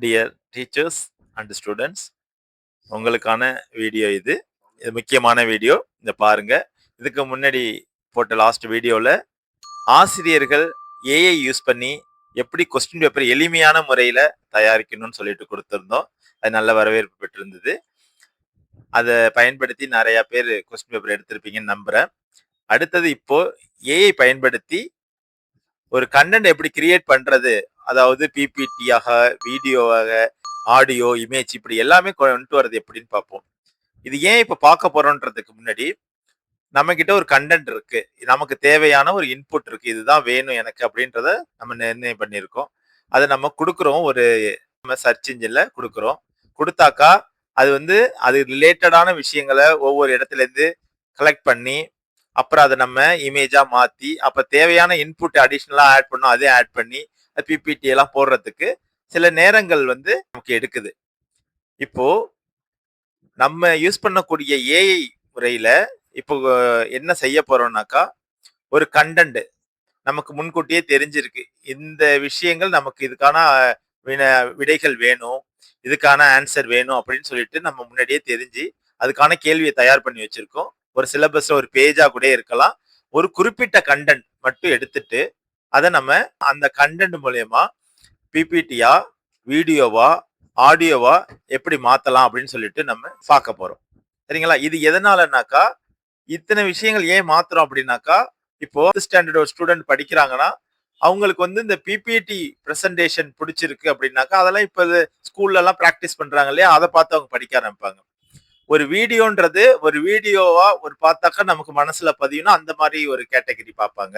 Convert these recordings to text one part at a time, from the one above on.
Dear teachers and students, உங்களுக்கான video இது. இது முக்கியமான வீடியோ. இந்த பாருங்க. இதுக்கு முன்னாடி போட்ட லாஸ்ட் வீடியோல ஆசிரியர்கள் ஏஐ யூஸ் பண்ணி எப்படி கொஸ்டின் பேப்பர் எளிமையான முறையில தயாரிக்கணும்னு சொல்லிட்டு கொடுத்திருந்தோம். அது நல்ல வரவேற்பு பெற்றிருந்தது. அதை பயன்படுத்தி நிறைய பேர் கொஸ்டின் பேப்பர் எடுத்திருப்பீங்கன்னு நம்புறேன். அடுத்தது இப்போ ஏஐ பயன்படுத்தி ஒரு கண்டென்ட் எப்படி கிரியேட் பண்றது, அதாவது பிபிடியாக, வீடியோவாக, ஆடியோ, இமேஜ், இப்படி எல்லாமே கொண்டு வரது எப்படின்னு பார்ப்போம். இது ஏன் இப்ப பார்க்க போறோன்றதுக்கு முன்னாடி நம்ம கிட்ட ஒரு கண்டென்ட் இருக்கு, நமக்கு தேவையான ஒரு இன்புட் இருக்கு, இதுதான் வேணும் எனக்கு அப்படின்றத நம்ம நிர்ணயம் பண்ணியிருக்கோம். அதை நம்ம கொடுக்குறோம், ஒரு நம்ம சர்ச் இன்ஜின்ல கொடுக்குறோம். கொடுத்தாக்கா அது அது ரிலேட்டடான விஷயங்களை ஒவ்வொரு இடத்துல இருந்து கலெக்ட் பண்ணி அப்புறம் அதை நம்ம இமேஜா மாத்தி அப்ப தேவையான இன்புட் அடிஷனலா ஆட் பண்ணோம், அதே ஆட் பண்ணி பிபிடி எல்லாம் போடுறதுக்கு சில நேரங்கள் நமக்கு எடுக்குது. இப்போ நம்ம யூஸ் பண்ணக்கூடிய ஏஐ முறையில இப்போ என்ன செய்ய போறோம்னாக்கா, ஒரு கண்டென்ட் நமக்கு முன்கூட்டியே தெரிஞ்சிருக்கு, இந்த விஷயங்கள் நமக்கு இதுக்கான விடைகள் வேணும், இதுக்கான ஆன்சர் வேணும் அப்படின்னு சொல்லிட்டு நம்ம முன்னாடியே தெரிஞ்சு அதுக்கான கேள்வியை தயார் பண்ணி வச்சிருக்கோம். ஒரு சிலபஸ் ஒரு பேஜா கூட இருக்கலாம். ஒரு குறிப்பிட்ட கண்டென்ட் மட்டும் எடுத்துட்டு அதை நம்ம அந்த கண்டென்ட் மூலயமா பிபிடியா, வீடியோவா, ஆடியோவா எப்படி மாத்தலாம் அப்படின்னு சொல்லிட்டு நம்ம பார்க்க போறோம். சரிங்களா? இது எதனாலனாக்கா, இத்தனை விஷயங்கள் ஏன் மாத்துறோம் அப்படின்னாக்கா, இப்போ ஸ்டாண்டர்ட் ஒரு ஸ்டூடெண்ட் படிக்கிறாங்கன்னா அவங்களுக்கு இந்த பிபிடி பிரசன்டேஷன் பிடிச்சிருக்கு அப்படின்னாக்கா, அதெல்லாம் இப்போ ஸ்கூல்ல எல்லாம் பிராக்டிஸ் பண்றாங்க இல்லையா, அதை பார்த்து அவங்க படிக்க ஆரம்பிப்பாங்க. ஒரு வீடியோன்றது ஒரு வீடியோவா ஒரு பார்த்தாக்கா நமக்கு மனசுல பதியும்னா அந்த மாதிரி ஒரு கேட்டகரி பார்ப்பாங்க.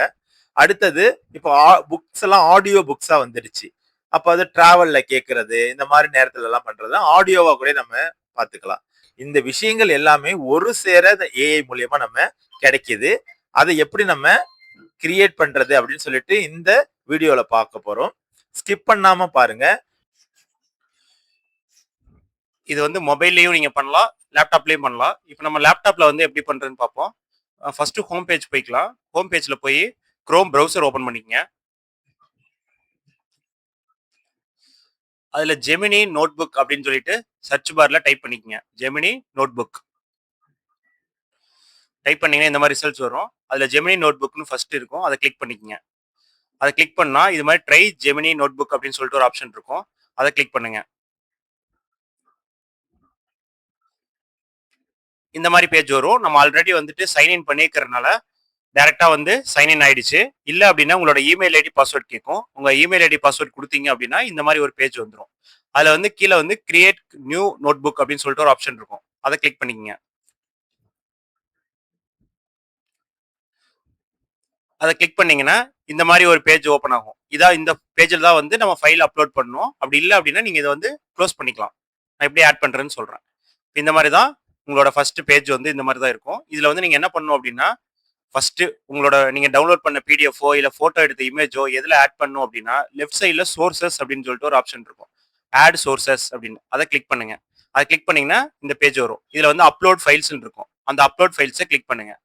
அடுத்தது இப்போ புக்ஸ் எல்லாம் ஆடியோ புக்ஸா வந்துடுச்சு. அப்ப அது டிராவல்ல கேட்கறது, இந்த மாதிரி நேரத்துல எல்லாம் பண்றது ஆடியோவா கூட நம்ம பார்த்துக்கலாம். இந்த விஷயங்கள் எல்லாமே ஒரு சேர ஏஐ மூலியமா நம்ம கிடைக்குது. அதை எப்படி நம்ம கிரியேட் பண்றது அப்படின்னு சொல்லிட்டு இந்த வீடியோல பார்க்க போறோம். ஸ்கிப் பண்ணாம பாருங்க. இது மொபைல்லையும் நீங்க பண்ணலாம், லேப்டாப்லயும் பண்ணலாம். இப்போ நம்ம லேப்டாப்ல எப்படி பண்றதுன்னு பார்ப்போம். ஃபர்ஸ்ட் ஹோம் பேஜ் போய்க்கலாம். ஹோம் பேஜ்ல போய் குரோம் ப்ரௌசர் ஓபன் பண்ணிக்கங்க. அதுல ஜெமினி நோட்புக் அப்படின்னு சொல்லிட்டு சர்ச் பார்ல டைப் பண்ணிக்கங்க. ஜெமினி நோட்புக் டைப் பண்ணீங்கன்னா இந்த மாதிரி ரிசல்ட்ஸ் வரும். அதுல ஜெமினி நோட்புக்னு ஃபர்ஸ்ட் இருக்கும், அதை கிளிக் பண்ணிக்கங்க. அதை கிளிக் பண்ணா இது மாதிரி ட்ரை ஜெமினி நோட்புக் அப்படின்னு சொல்லிட்டு ஒரு ஆப்ஷன் இருக்கும், அதை கிளிக் பண்ணுங்க. இந்த மாதிரி பேஜ் வரும். நம்ம ஆல்ரெடி சைன்இன் பண்ணிக்கிறதுனால டைரக்டா சைன்இன் ஆயிடுச்சு. இல்ல அப்படின்னா உங்களோட இமெயில் ஐடி பாஸ்வேர்ட் கேட்கும். உங்க இமெயில் ஐடி பாஸ்வேர்ட் கொடுத்தீங்க அப்படின்னா இந்த மாதிரி ஒரு பேஜ் வந்துடும். அதுல கீழே கிரியேட் நியூ நோட்புக் அப்படின்னு சொல்லிட்டு ஒரு ஆப்ஷன் இருக்கும், அதை கிளிக் பண்ணிக்கங்க. அதை கிளிக் பண்ணீங்கன்னா இந்த மாதிரி ஒரு பேஜ் ஓப்பன் ஆகும். இதான் இந்த பேஜில் தான் நம்ம ஃபைல் அப்லோட் பண்ணணும். அப்படி இல்லை அப்படின்னா நீங்க இதை க்ளோஸ் பண்ணிக்கலாம். நான் எப்படி ஆட் பண்றேன்னு சொல்றேன். இந்த மாதிரி தான் உங்களோட ஃபர்ஸ்ட் பேஜ் இந்த மாதிரி தான் இருக்கும். இதுல நீங்க என்ன பண்ணணும் அப்படின்னா, ஃபர்ஸ்ட் உங்களோட நீங்க டவுன்லோட் பண்ண பிடிஎஃபோ இல்ல போட்டோ எடுத்த இமேஜோ எதுல ஆட் பண்ணும் அப்படின்னா, லெஃப்ட் சைட்ல சோர்சஸ் அப்படின்னு சொல்லிட்டு ஒரு ஆப்ஷன் இருக்கும், ஆட் சோர்சஸ் அப்படின்னு. அதை கிளிக் பண்ணுங்க. அதை கிளிக் பண்ணீங்கன்னா இந்த பேஜ் வரும். இதுல அப்லோட் ஃபைல்ஸ் இருக்கும், அந்த அப்லோட் ஃபைல்ஸை கிளிக் பண்ணுங்க.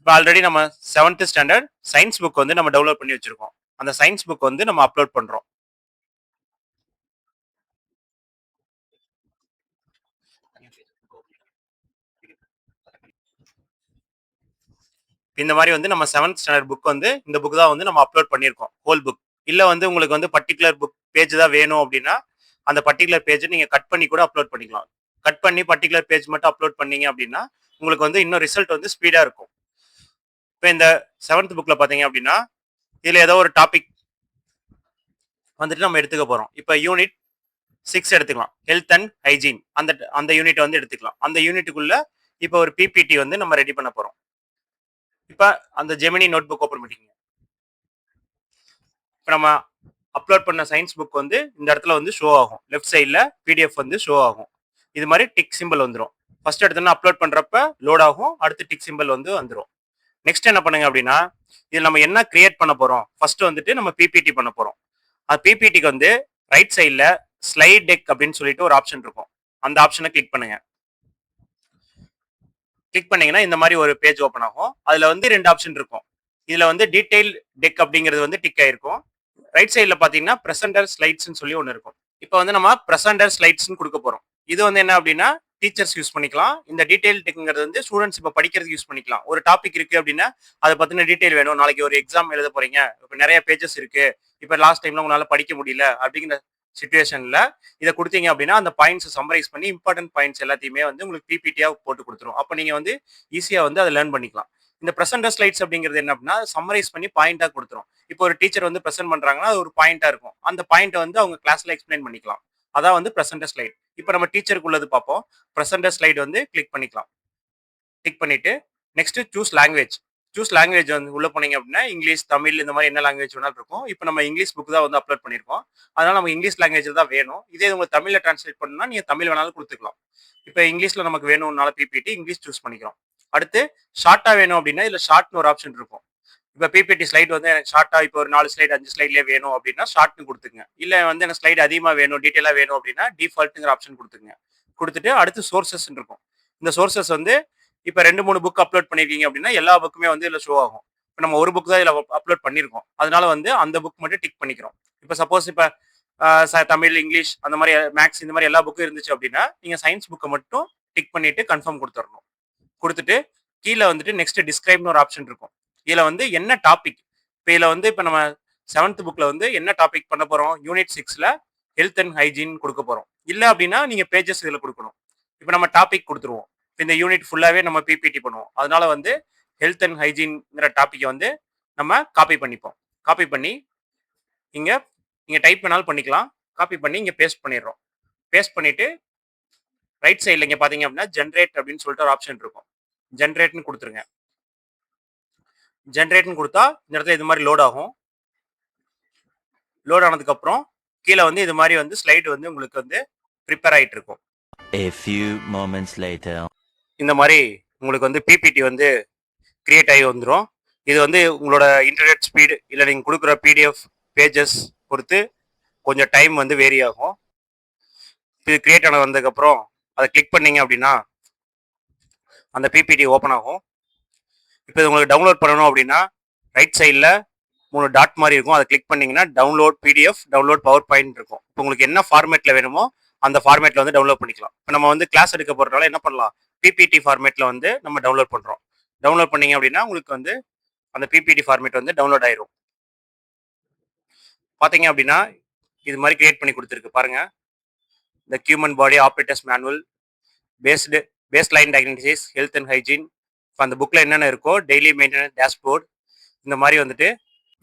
இப்போ ஆல்ரெடி நம்ம 7th ஸ்டாண்டர்ட் சயின்ஸ் புக் நம்ம டவுன்லோட் பண்ணி வச்சிருக்கோம். அந்த சயின்ஸ் புக் நம்ம அப்லோட் பண்றோம். இந்த மாதிரி நம்ம 7th ஸ்டாண்டர்ட் புக் இந்த புக் தான் நம்ம அப்லோட் பண்ணியிருக்கோம், ஹோல் புக். இல்ல உங்களுக்கு பர்டிகுலர் புக் பேஜ் தான் வேணும் அப்படின்னா அந்த பர்டிகுலர் பேஜ் நீங்க கட் பண்ணி கூட அப்லோட் பண்ணிக்கலாம். கட் பண்ணி பர்டிகுலர் பேஜ் மட்டும் அப்லோட் பண்ணீங்க அப்படின்னா உங்களுக்கு இன்னும் ரிசல்ட் ஸ்பீடா இருக்கும். இப்போ இந்த 7th புக்ல பாத்தீங்க அப்படின்னா இதுல ஏதோ ஒரு டாபிக் நம்ம எடுத்துக்க போறோம். இப்போ யூனிட் 6 எடுத்துக்கலாம், ஹெல்த் அண்ட் ஹைஜீன். அந்த அந்த யூனிட் எடுத்துக்கலாம். அந்த யூனிட்டுக்குள்ள இப்போ ஒரு பிபிடி நம்ம ரெடி பண்ண போறோம். இப்ப அந்த ஜெமினி நோட் புக் ஓபன் பண்ணிக்கங்க. இப்போ நம்ம அப்லோட் பண்ண சயின்ஸ் புக் இந்த இடத்துல ஷோ ஆகும். லெஃப்ட் சைட்ல பிடிஎஃப் ஷோ ஆகும். இது மாதிரி டிக் சிம்பிள் வந்துடும். ஃபர்ஸ்ட் எடுத்தோன்னா அப்லோட் பண்றப்ப லோட் ஆகும், அடுத்து டிக் சிம்பிள் வந்துடும். நெக்ஸ்ட் என்ன பண்ணுங்க அப்படின்னா, இது நம்ம என்ன கிரியேட் பண்ண போறோம், ஃபர்ஸ்ட் நம்ம பிபிடி பண்ண போறோம். அது பிபிடிக்கு ரைட் சைட்ல ஸ்லைட் டெக் அப்படின்னு சொல்லிட்டு ஒரு ஆப்ஷன் இருக்கும், அந்த ஆப்ஷனை கிளிக் பண்ணுங்க. கிளிக் பண்ணீங்கன்னா இந்த மாதிரி ஒரு பேஜ் ஓப்பன் ஆகும். அதுல 2 ஆப்ஷன் இருக்கும். இதுல டீடைல் டெக் அப்படிங்கிறது டிக் ஆயிருக்கும். ரைட் சைட்ல பாத்தீங்கன்னா பிரசன்டர் ஸ்லைட்ஸ்னு சொல்லி ஒன்று இருக்கும், இப்போ வந்து நம்ம ப்ரெசென்டர் ஸ்லைட்ஸ்னு கொடுக்க போறோம். இது வந்து என்ன அப்படின்னா டீச்சர்ஸ் யூஸ் பண்ணிக்கலாம். இந்த டீடைல் டெக்ங்கிறது வந்து ஸ்டூடெண்ட்ஸ் இப்போ படிக்கிறதுக்கு யூஸ் பண்ணிக்கலாம். ஒரு டாபிக் இருக்கு அப்படின்னா அதை பத்தின டீடைல் வேணும். நாளைக்கு ஒரு எக்ஸாம் எழுத போறீங்க. இப்போ நிறைய பேஜஸ் இருக்கு. இப்போ லாஸ்ட் டைம்ல உங்களால படிக்க முடியல அப்படிங்கிற சுச்சுவேஷன்ல இதை கொடுத்தீங்க அப்படின்னா அந்த பாயிண்ட்ஸ் சம்மரைஸ் பண்ணி இம்பார்ட்டன்ட் பாயிண்ட்ஸ் எல்லாத்தையுமே வந்து உங்களுக்கு பிபிடியா போட்டு கொடுத்துரும். அப்போ நீங்க வந்து ஈஸியா வந்து அதை லேர்ன் பண்ணிக்கலாம். இந்த ப்ரெசென்டர் ஸ்லைட்ஸ் அப்படிங்கிறது என்ன அப்படின்னா சம்மரைஸ் பண்ணி பாயிண்டா கொடுத்துரும். இப்போ ஒரு டீச்சர் வந்து ப்ரெசென்ட் பண்றாங்கன்னா அது ஒரு பாயிண்டா இருக்கும். அந்த பாயிண்ட்டை வந்து அவங்க கிளாஸ்ல எக்ஸ்பிளைன் பண்ணிக்கலாம். அதான் வந்து ப்ரெசென்டர் ஸ்லைட். இப்போ நம்ம டீச்சருக்கு உள்ளது பார்ப்போம். ப்ரெசென்டர் ஸ்லைட் வந்து கிளிக் பண்ணிக்கலாம். கிளிக் பண்ணிட்டு next choose language. Choose language வந்து உள்ள போனீங்க அப்படின்னா இங்கிலீஷ், தமிழ் இந்த மாதிரி என்ன லாங்குவேஜ் வேணாலும் இருக்கும். இப்போ நம்ம இங்கிலீஷ் புக் தான் வந்து அப்லோட் பண்ணியிருக்கோம். அதனால நமக்கு இங்கிலீஷ் லாங்குவேஜ் தான் வேணும். இதே உங்களுக்கு தமிழ்ல டிரான்ஸ்லேட் பண்ணணும்னா நீங்க தமிழ் வேணாலும் கொடுத்துக்கலாம். இப்போ இங்கிலீஷ்ல நமக்கு வேணும்னால பிபிடி இங்கிலீஷ் சூஸ் பண்ணிக்கிறோம். அடுத்து ஷார்ட்டா வேணும் அப்படின்னா இதுல ஷார்ட்னு ஒரு ஆப்ஷன் இருக்கும். இப்போ பிபிடி ஸ்லைட் வந்து எனக்கு ஷார்ட்டா இப்போ ஒரு 4 ஸ்லைட் 5 ஸ்லைட்லேயே வேணும் அப்படின்னா ஷார்ட்னு கொடுத்துங்க. இல்லை வந்து எனக்கு ஸ்லைட் அதிகமாக வேணும் டீட்டெயிலாக வேணும் அப்படின்னா டிஃபால்ட்டுங்கிற ஆப்ஷன் கொடுத்துங்க. கொடுத்துட்டு அடுத்து சோர்சஸ் இருக்கும். இந்த சோர்சஸ் வந்து இப்போ 2 3 புக் அப்லோட் பண்ணிருக்கீங்க அப்படின்னா எல்லா புக்குமே வந்து இதில் ஷோ ஆகும். இப்போ நம்ம ஒரு புக் தான் இதில் அப்லோட் பண்ணியிருக்கோம். அதனால வந்து அந்த புக் மட்டும் டிக் பண்ணிக்கிறோம். இப்போ சப்போஸ் இப்போ தமிழ், இங்கிலீஷ் அந்த மாதிரி மேக்ஸ் இந்த மாதிரி எல்லா புக்கும் இருந்துச்சு அப்படின்னா நீங்கள் சயின்ஸ் புக்கை மட்டும் டிக் பண்ணிட்டு கன்ஃபார்ம் கொடுத்துடணும். கொடுத்துட்டு கீழே வந்துட்டு நெக்ஸ்ட் டிஸ்கிரைப்னு ஒரு ஆப்ஷன் இருக்கும். இதுல வந்து என்ன டாபிக் இப்போ இதுல வந்து இப்போ நம்ம 7th புக்ல வந்து என்ன டாபிக் பண்ண போறோம் யூனிட் 6ல ஹெல்த் அண்ட் ஹைஜீன் கொடுக்க போறோம். இல்லை அப்படின்னா நீங்க பேஜஸ் இதுல கொடுக்கணும். இப்போ நம்ம டாபிக் கொடுத்துருவோம். இந்த யூனிட் ஃபுல்லாவே நம்ம பிபிடி பண்ணுவோம். அதனால வந்து ஹெல்த் அண்ட் ஹைஜீன்ங்கிற டாபிக்கை வந்து நம்ம காப்பி பண்ணிப்போம். காப்பி பண்ணி இங்க நீங்க டைப் பண்ணாலும் பண்ணிக்கலாம். காப்பி பண்ணி இங்க பேஸ்ட் பண்ணிடுறோம். பேஸ்ட் பண்ணிட்டு ரைட் சைடில் இங்க பாத்தீங்க அப்படின்னா ஜென்ரேட் அப்படின்னு சொல்லிட்டு ஒரு ஆப்ஷன் இருக்கும். ஜென்ரேட்னு கொடுத்துருங்க. ஜென்ரேட்னு கொடுத்தா இந்த இடத்துல இது மாதிரி லோட் ஆகும். லோட் ஆனதுக்கு அப்புறம் கீழே வந்து இது மாதிரி வந்து ஸ்லைடு வந்து உங்களுக்கு வந்து ப்ரிப்பேர் ஆயிட்டு இருக்கும். A few moments later. இந்த மாதிரி உங்களுக்கு வந்து பிபிடி வந்து கிரியேட் ஆகி வந்துடும். இது வந்து உங்களோட இன்டர்நெட் ஸ்பீடு இல்லை நீங்கள் கொடுக்குற பிடிஎஃப் பேஜஸ் பொறுத்து கொஞ்சம் டைம் வந்து வேரி ஆகும். இது கிரியேட் ஆன வந்ததுக்கப்புறம் அதை கிளிக் பண்ணீங்க அப்படின்னா அந்த பிபிடி ஓப்பன் ஆகும். இப்போ இது உங்களுக்கு டவுன்லோட் பண்ணணும் அப்படின்னா ரைட் சைடில் 3 டாட் மாதிரி இருக்கும். அதை கிளிக் பண்ணீங்கன்னா download PDF, download power point இருக்கும். இப்போ உங்களுக்கு என்ன ஃபார்மேட்டில் வேணுமோ அந்த ஃபார்மேட்டில் வந்து டவுன்லோட் பண்ணிக்கலாம். இப்போ நம்ம வந்து கிளாஸ் எடுக்க போகிறதுனால என்ன பண்ணலாம், பிபிடி ஃபார்மேட்டில் வந்து நம்ம டவுன்லோட் பண்ணுறோம். டவுன்லோட் பண்ணீங்க அப்படின்னா உங்களுக்கு வந்து அந்த பிபிடி ஃபார்மேட் வந்து டவுன்லோட் ஆயிரும். பார்த்தீங்க அப்படின்னா இது மாதிரி கிரியேட் பண்ணி கொடுத்துருக்கு பாருங்க. இந்த human body operators manual, base line diagnosis, health and hygiene. இப்போ அந்த புக்கில் என்னென்ன இருக்கோ டெய்லி மெயின்டெனன்ஸ் டேஷ்போர்ட் இந்த மாதிரி வந்துட்டு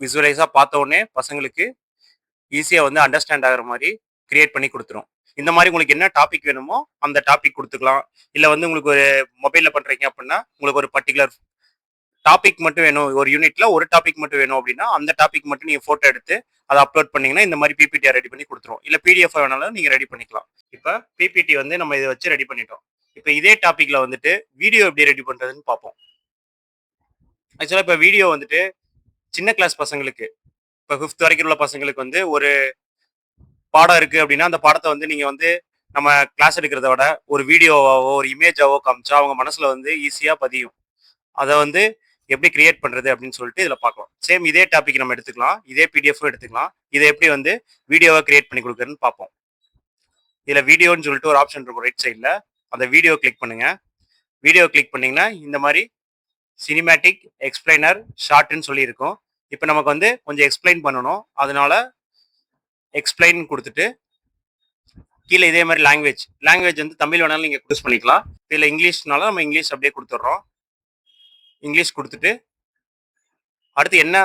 விசுவலைஸாக பார்த்த உடனே பசங்களுக்கு ஈஸியாக வந்து அண்டர்ஸ்டாண்ட் ஆகிற மாதிரி கிரியேட் பண்ணி கொடுத்துரும். இந்த மாதிரி உங்களுக்கு என்ன டாபிக் வேணுமோ அந்த டாபிக் கொடுத்துக்கலாம். இல்லை வந்து உங்களுக்கு ஒரு மொபைலில் பண்ணுறீங்க அப்படின்னா உங்களுக்கு ஒரு பர்டிகுலர் டாபிக் மட்டும் வேணும், ஒரு யூனிட்ல ஒரு டாபிக் மட்டும் வேணும் அப்படின்னா அந்த டாபிக் மட்டும் நீங்கள் ஃபோட்டோ எடுத்து அதை அப்லோட் பண்ணீங்கன்னா இந்த மாதிரி பிபிடியை ரெடி பண்ணி கொடுத்துரும். இல்லை பிடிஎஃப் வேணாலும் நீங்கள் ரெடி பண்ணிக்கலாம். இப்போ பிபிடி வந்து நம்ம இதை வச்சு ரெடி பண்ணிட்டோம். இப்போ இதே டாபிக்ல வந்துட்டு வீடியோ எப்படி ரெடி பண்ணுறதுன்னு பார்ப்போம். ஆக்சுவலாக இப்போ வீடியோ வந்துட்டு சின்ன கிளாஸ் பசங்களுக்கு, இப்போ 5th வரைக்கும் உள்ள பசங்களுக்கு வந்து ஒரு பாடம் இருக்கு அப்படின்னா அந்த பாடத்தை வந்து நீங்க வந்து நம்ம கிளாஸ் எடுக்கிறத விட ஒரு வீடியோவாவோ ஒரு இமேஜாவோ காமிச்சா அவங்க மனசுல வந்து ஈஸியா பதியும். அதை வந்து எப்படி கிரியேட் பண்றது அப்படின்னு சொல்லிட்டு இதுல பார்க்கலாம். சேம் இதே டாபிக் நம்ம எடுத்துக்கலாம், இதே பிடிஎஃப் எடுத்துக்கலாம். இதை எப்படி வந்து வீடியோவை கிரியேட் பண்ணி கொடுக்குறதுன்னு பார்ப்போம். இதுல வீடியோன்னு சொல்லிட்டு ஒரு ஆப்ஷன் இருக்கும் ரைட் சைட்ல. அந்த வீடியோ கிளிக் பண்ணுங்க. வீடியோ கிளிக் பண்ணீங்கன்னா இந்த மாதிரி சினிமேட்டிக் எக்ஸ்பிளைனர் ஷார்ட்னு சொல்லி இருக்கும். இப்போ நமக்கு வந்து கொஞ்சம் எக்ஸ்பிளைன் பண்ணணும். அதனால எக்ஸ்பிளைன் கொடுத்துட்டு கீழே இதே மாதிரி லாங்குவேஜ் வந்து தமிழ் வேணாலும் நீங்கள் சூஸ் பண்ணிக்கலாம். இதில் இங்கிலீஷ்னால நம்ம இங்கிலீஷ் அப்படியே கொடுத்துட்றோம். இங்கிலீஷ் கொடுத்துட்டு அடுத்து என்ன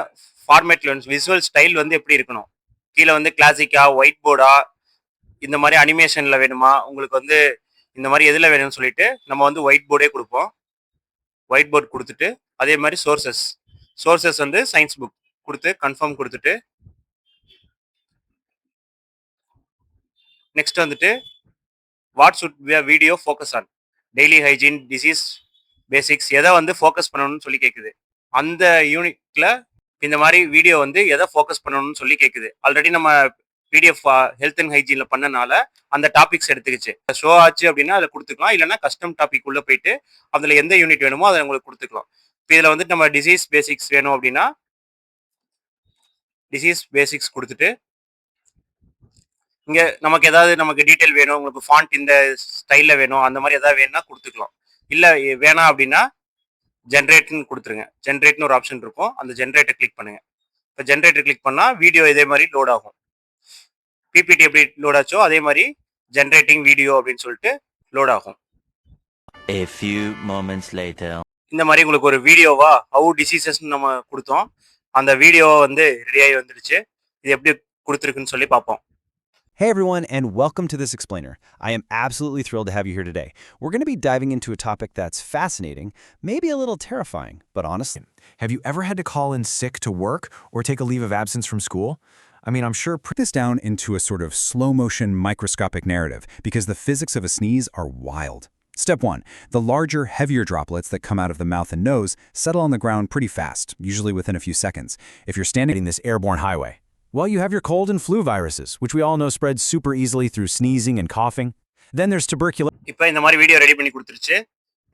ஃபார்மேட்ல வேணும், விசுவல் ஸ்டைல் வந்து எப்படி இருக்கணும், கீழே வந்து கிளாசிக்கா ஒயிட் போர்டா இந்த மாதிரி அனிமேஷனில் வேணுமா உங்களுக்கு வந்து இந்த மாதிரி எதில் வேணும்னு சொல்லிட்டு நம்ம வந்து ஒயிட் போர்டே கொடுப்போம். ஒயிட் போர்டு கொடுத்துட்டு அதே மாதிரி சோர்சஸ் வந்து சயின்ஸ் புக் கொடுத்து கன்ஃபார்ம் கொடுத்துட்டு நெக்ஸ்ட் வந்துட்டு what should video focus on, daily hygiene, disease basics எதை வந்து ஃபோக்கஸ் பண்ணணும்னு சொல்லி கேட்குது. அந்த யூனிட்ல இந்த மாதிரி வீடியோ வந்து எதை ஃபோக்கஸ் பண்ணணும்னு சொல்லி கேட்குது. ஆல்ரெடி நம்ம பிடிஎஃப் ஹெல்த் அண்ட் ஹைஜீன்ல பண்ணனால அந்த டாபிக்ஸ் எடுத்துக்கிச்சு. ஷோ ஆச்சு அப்படின்னா அதை கொடுத்துக்கலாம். இல்லைன்னா கஸ்டம் டாபிக் உள்ள போயிட்டு அதுல எந்த யூனிட் வேணுமோ அதை உங்களுக்கு கொடுத்துக்கலாம். இப்போ இதுல வந்துட்டு நம்ம டிசீஸ் பேசிக்ஸ் வேணும் அப்படின்னா டிசீஸ் பேசிக்ஸ் கொடுத்துட்டு இங்கே நமக்கு டீட்டெயில் வேணும், உங்களுக்கு ஃபாண்ட் இந்த ஸ்டைலில் வேணும், அந்த மாதிரி ஏதாவது வேணும்னா கொடுத்துக்கலாம். இல்லை வேணாம் அப்படின்னா ஜென்ரேட்னு கொடுத்துருங்க. ஜென்ரேட்னு ஒரு ஆப்ஷன் இருக்கும், அந்த ஜென்ரேட்டை கிளிக் பண்ணுங்க. இப்போ ஜென்ரேட்டர் கிளிக் பண்ணால் வீடியோ இதே மாதிரி லோட் ஆகும். பிபிடி எப்படி லோட் ஆச்சோ அதே மாதிரி ஜென்ரேட்டிங் வீடியோ அப்படின்னு சொல்லிட்டு லோட் ஆகும். A few moments later. இந்த மாதிரி உங்களுக்கு ஒரு வீடியோவா ஹவு டிசீசஸ் நம்ம கொடுத்தோம், அந்த வீடியோ வந்து ரெடியாகி வந்துடுச்சு. இது எப்படி கொடுத்துருக்குன்னு சொல்லி பார்ப்போம். Hey everyone, and welcome to This Explainer. I am absolutely thrilled to have you here today. We're going to be diving into a topic that's fascinating, maybe a little terrifying, but honestly. Have you ever had to call in sick to work or take a leave of absence from school? I mean, I'm sure Put this down into a sort of slow-motion microscopic narrative because the physics of a sneeze are wild. Step 1. The larger, heavier droplets that come out of the mouth and nose settle on the ground pretty fast, usually within a few seconds. If you're standing this airborne highway. Well, you have your cold and flu viruses, which we all know spread super easily through sneezing and coughing. Then there's tuberculosis. இப்போ இந்த மாதிரி video ready பண்ணி கொடுத்துருச்சு.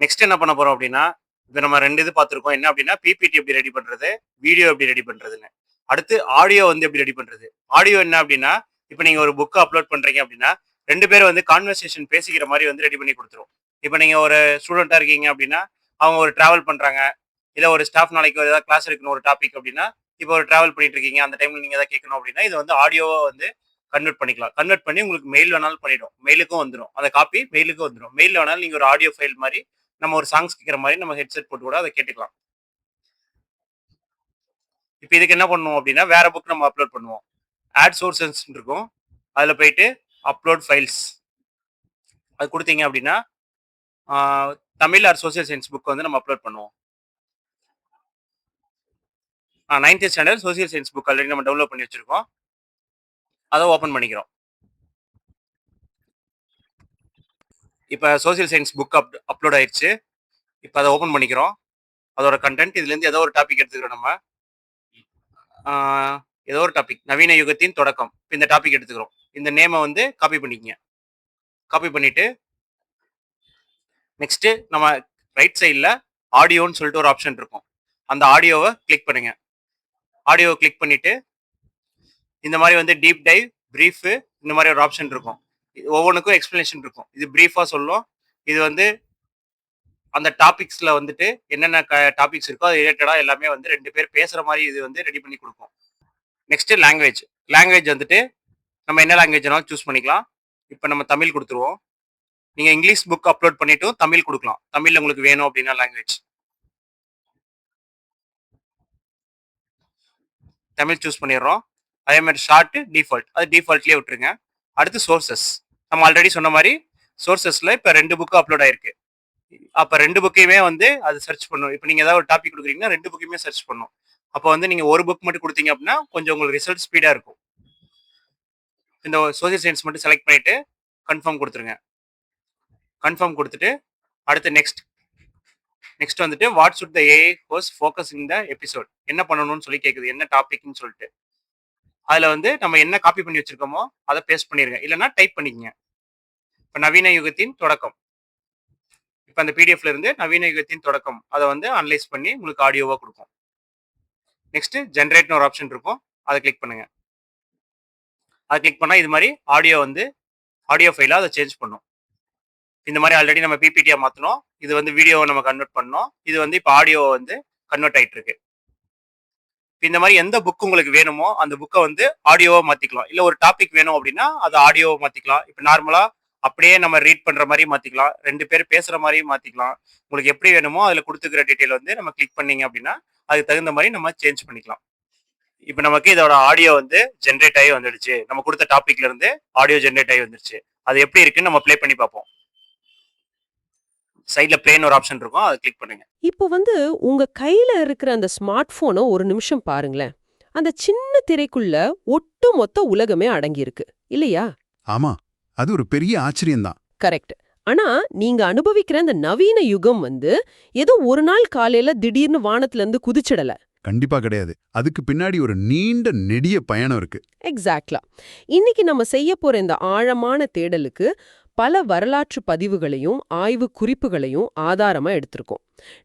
Next என்ன பண்ண போறோம் அப்படின்னா, இப்போ நம்ம 2 இது பார்த்துருக்கோம். என்ன அப்படின்னா பிபிடி எப்படி ரெடி பண்றது, வீடியோ எப்படி ரெடி பண்றதுன்னு. அடுத்து ஆடியோ வந்து எப்படி ரெடி பண்றது. ஆடியோ என்ன அப்படின்னா, இப்போ நீங்க ஒரு புக் அப்லோட் பண்றீங்க அப்படின்னா 2 பேர் வந்து கான்வர்சேஷன் பேசிக்கிற மாதிரி வந்து ரெடி பண்ணி கொடுத்துரும். இப்போ நீங்க ஒரு ஸ்டூடெண்டா இருக்கீங்க அப்படின்னா, அவங்க ஒரு டிராவல் பண்றாங்க, இல்லை ஒரு ஸ்டாஃப் நாளைக்கு ஏதாவது கிளாஸ் எடுக்கணும் ஒரு டாபிக் அப்படின்னா, இப்போ ஒரு டிராவல் பண்ணிட்டு இருக்கீங்க, அந்த டைம்ல நீங்க ஏதாவது கேட்கணும் அப்படின்னா இது வந்து ஆடியோவை வந்து கன்வெர்ட் பண்ணிக்கலாம். கன்வெர்ட் பண்ணி உங்களுக்கு மெயில் வேணாலும் பண்ணிடும், மெயிலுக்கும் வந்துடும். அந்த காப்பி மெயிலுக்கும் வந்துடும். மெயில் வேணாலும் நீங்க ஒரு ஆடியோ ஃபைல் மாதிரி நம்ம ஒரு சாங்ஸ் கேட்குற மாதிரி நம்ம ஹெட்செட் போட்டு கூட அதை கேட்டுக்கலாம். இப்போ இதுக்கு என்ன பண்ணுவோம் அப்படின்னா, வேற புக் நம்ம அப்லோட் பண்ணுவோம். ஆட் சோர்சஸ் இருக்கும், அதில் போயிட்டு அப்லோட் ஃபைல்ஸ் அது கொடுத்தீங்க அப்படின்னா Tamil or social science book வந்து நம்ம அப்லோட் பண்ணுவோம். 9th standard social science book already நம்ம டவுன்லோட் பண்ணி வச்சிருக்கோம், அதை ஓப்பன் பண்ணிக்கிறோம். இப்போ சோசியல் சயின்ஸ் புக் அப்லோட் ஆயிடுச்சு. இப்போ அதை ஓப்பன் பண்ணிக்கிறோம். அதோட கண்டென்ட் இதுலேருந்து ஏதோ ஒரு டாபிக் எடுத்துக்கிறோம். நம்ம ஏதோ ஒரு டாபிக், நவீன யுகத்தின் தொடக்கம். இந்த டாபிக் எடுத்துக்கிறோம். இந்த நேமை வந்து காப்பி பண்ணிக்கங்க. காப்பி பண்ணிட்டு நெக்ஸ்ட் நம்ம ரைட் சைடில் ஆடியோன்னு சொல்லிட்டு ஒரு ஆப்ஷன் இருக்கும், அந்த ஆடியோவை கிளிக் பண்ணுங்க. ஆடியோவை கிளிக் பண்ணிட்டு இந்த மாதிரி வந்து டீப் டைவ், பிரீஃபு, இந்த மாதிரி ஒரு ஆப்ஷன் இருக்கும். ஒவ்வொன்றுக்கும் எக்ஸ்பிளனேஷன் இருக்கும். இது பிரீஃபாக சொல்லும். இது வந்து அந்த டாபிக்ஸில் வந்துட்டு என்னென்ன டாபிக்ஸ் இருக்கோ அது ரிலேட்டடாக எல்லாமே வந்து 2 பேர் பேசுகிற மாதிரி இது வந்து ரெடி பண்ணி கொடுக்கும். Next language. லாங்குவேஜ் வந்துட்டு நம்ம என்ன லாங்குவேஜ்னாலும் சூஸ் பண்ணிக்கலாம். இப்போ நம்ம தமிழ் கொடுத்துருவோம். நீங்கள் இங்கிலீஷ் புக் அப்லோட் பண்ணிட்டும் தமிழ் கொடுக்கலாம். தமிழில் உங்களுக்கு வேணும் அப்படின்னா லாங்குவேஜ் தமிழ் சூஸ் பண்ணிடுறோம். அதே மாதிரி ஷார்ட் டிஃபால்ட், அது டிஃபால்ட்லேயே விட்டுருங்க. அடுத்து சோர்சஸ். நம்ம ஆல்ரெடி சொன்ன மாதிரி சோர்சஸில் இப்போ 2 புக்கு அப்லோட் ஆயிருக்கு. அப்போ 2 புக்கையுமே வந்து அது சர்ச் பண்ணும். இப்போ நீங்கள் ஏதாவது ஒரு டாபிக் கொடுக்குறீங்கன்னா 2 புக்கையுமே சர்ச் பண்ணும். அப்போ வந்து நீங்கள் ஒரு புக் மட்டும் கொடுத்தீங்க அப்படின்னா கொஞ்சம் உங்களுக்கு ரிசல்ட் ஸ்பீடாக இருக்கும். இந்த சோசியல் சயின்ஸ் மட்டும் செலக்ட் பண்ணிவிட்டு கன்ஃபார்ம் கொடுத்துருங்க. கன்ஃபார்ம் கொடுத்துட்டு அடுத்து நெக்ஸ்ட் வந்துட்டு what should the AI host focus in the episode, என்ன பண்ணணும்னு சொல்லி கேட்குது, என்ன டாபிக்னு சொல்லிட்டு. அதில் வந்து நம்ம என்ன காப்பி பண்ணி வச்சிருக்கோமோ அதை பேஸ்ட் பண்ணிடுங்க, இல்லைன்னா டைப் பண்ணிக்கங்க. இப்போ நவீன யுகத்தின் தொடக்கம், இப்போ அந்த பிடிஎஃப்ல இருந்து நவீன யுகத்தின் தொடக்கம் அதை வந்து அனலைஸ் பண்ணி உங்களுக்கு ஆடியோவாக கொடுக்கும். நெக்ஸ்ட் ஜென்ரேட்னு ஒரு ஆப்ஷன் இருக்கும், அதை கிளிக் பண்ணுங்க. அதை கிளிக் பண்ணால் இது மாதிரி ஆடியோ ஃபைலாக அதை சேஞ்ச் பண்ணும். இந்த மாதிரி ஆல்ரெடி நம்ம பிபிடியாக மாற்றணும், இது வந்து வீடியோவை நம்ம கன்வெர்ட் பண்ணோம், இது வந்து இப்போ ஆடியோவை வந்து கன்வெர்ட் ஆகிட்டு இருக்கு. இந்த மாதிரி எந்த புக் உங்களுக்கு வேணுமோ அந்த புக்கை வந்து ஆடியோவை மாற்றிக்கலாம். இல்லை ஒரு டாபிக் வேணும் அப்படின்னா அதை ஆடியோவை மாற்றிக்கலாம். இப்போ நார்மலாக அப்படியே நம்ம ரீட் பண்ணுற மாதிரி மாற்றிக்கலாம், 2 பேர் பேசுகிற மாதிரியும் மாற்றிக்கலாம். உங்களுக்கு எப்படி வேணுமோ அதில் கொடுத்துக்கிற டீட்டெயில் வந்து நம்ம கிளிக் பண்ணீங்க அப்படின்னா அதுக்கு தகுந்த மாதிரி நம்ம சேஞ்ச் பண்ணிக்கலாம். இப்போ நமக்கு இதோட ஆடியோ வந்து ஜென்ரேட் ஆகி வந்துடுச்சு. நம்ம கொடுத்த டாபிக்ல இருந்து ஆடியோ ஜென்ரேட் ஆகி வந்துடுச்சு. அது எப்படி இருக்குன்னு நம்ம ப்ளே பண்ணி பார்ப்போம். சைடில் பிளேன்னு ஒரு ஆப்ஷன் இருக்கும், அதை கிளிக் பண்ணுங்க. இப்போ வந்து உங்க கையில இருக்கிற அந்த ஸ்மார்ட் போனை ஒரு நிமிஷம் பாருங்களேன். அந்த சின்ன திரைக்குள்ள ஒட்டு மொத்த உலகமே அடங்கி இருக்கு இல்லையா? ஆமா, அது ஒரு பெரிய ஆச்சரியம்தான். கரெக்ட். ஆனா நீங்க அனுபவிக்கிற அந்த நவீன யுகம் வந்து ஏதோ ஒரு நாள் காலையில திடீர்னு வானத்துல இருந்து குதிச்சிடல. கண்டிப்பா கிடையாது. அதுக்கு பின்னாடி ஒரு நீண்ட நெடிய பயணம் இருக்கு. எக்ஸாக்ட்லா. இன்னைக்கு நம்ம செய்ய போற இந்த ஆழமான தேடலுக்கு பல வரலாற்று பதிவுகளையும் ஆய்வு குறிப்புகளையும் ஆதாரமா எடுத்திருக்கோம்.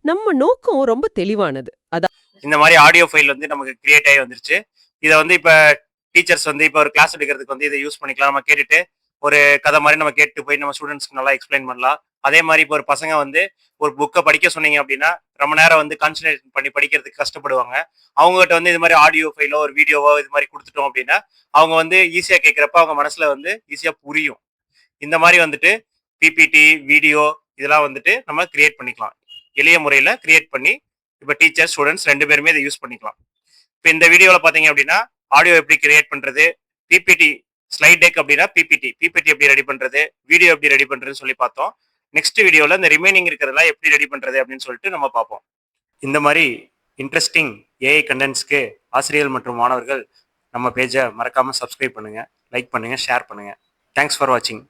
நம்ம நோக்கம் ரொம்ப தெளிவானது. இந்த மாதிரி ஆடியோ ஃபைல் வந்து நமக்கு கிரியேட் ஆகி வந்துருச்சு. இதை வந்து இப்போ டீச்சர்ஸ் வந்து இப்போ ஒரு கிளாஸ் எடுக்கிறதுக்கு வந்து இதை யூஸ் பண்ணிக்கலாம். நம்ம கேட்டுட்டு ஒரு கதை மாதிரி நம்ம கேட்டு போய் நம்ம ஸ்டூடெண்ட்ஸ்க்கு நல்லா எக்ஸ்பிளைன் பண்ணலாம். அதே மாதிரி இப்போ ஒரு பசங்க வந்து ஒரு புக்கை படிக்க சொன்னீங்க அப்படின்னா ரொம்ப நேரம் வந்து கான்சன்ட்ரேட் பண்ணி படிக்கிறதுக்கு கஷ்டப்படுவாங்க. அவங்ககிட்ட வந்து இது மாதிரி ஆடியோ ஃபைலோ ஒரு வீடியோவோ இது மாதிரி கொடுத்துட்டோம் அப்படின்னா அவங்க வந்து ஈஸியாக கேட்குறப்ப அவங்க மனசுல வந்து ஈஸியாக புரியும். இந்த மாதிரி வந்துட்டு பிபிடி வீடியோ இதெல்லாம் வந்துட்டு நம்ம கிரியேட் பண்ணிக்கலாம். எளிய முறையில் கிரியேட் பண்ணி இப்போ டீச்சர் ஸ்டூடெண்ட்ஸ் 2 பேருமே இதை யூஸ் பண்ணிக்கலாம். இப்போ இந்த வீடியோவில் பார்த்தீங்க அப்படின்னா ஆடியோ எப்படி கிரியேட் பண்ணுறது, பிபிடி ஸ்லைட் டெக் அப்படின்னா பிபிடி எப்படி ரெடி பண்ணுறது, வீடியோ எப்படி ரெடி பண்ணுறதுன்னு சொல்லி பார்த்தோம். நெக்ஸ்ட் வீடியோவில் இந்த ரிமைனிங் இருக்கிறதெல்லாம் எப்படி ரெடி பண்ணுறது அப்படின்னு சொல்லிட்டு நம்ம பார்ப்போம். இந்த மாதிரி இன்ட்ரெஸ்டிங் ஏஐ கண்டென்ட்ஸ்க்கு ஆசிரியர்கள் மற்றும் மாணவர்கள் நம்ம பேஜை மறக்காமல் சப்ஸ்கிரைப் பண்ணுங்கள், லைக் பண்ணுங்கள், ஷேர் பண்ணுங்கள். தேங்க்ஸ் ஃபார் வாட்சிங்.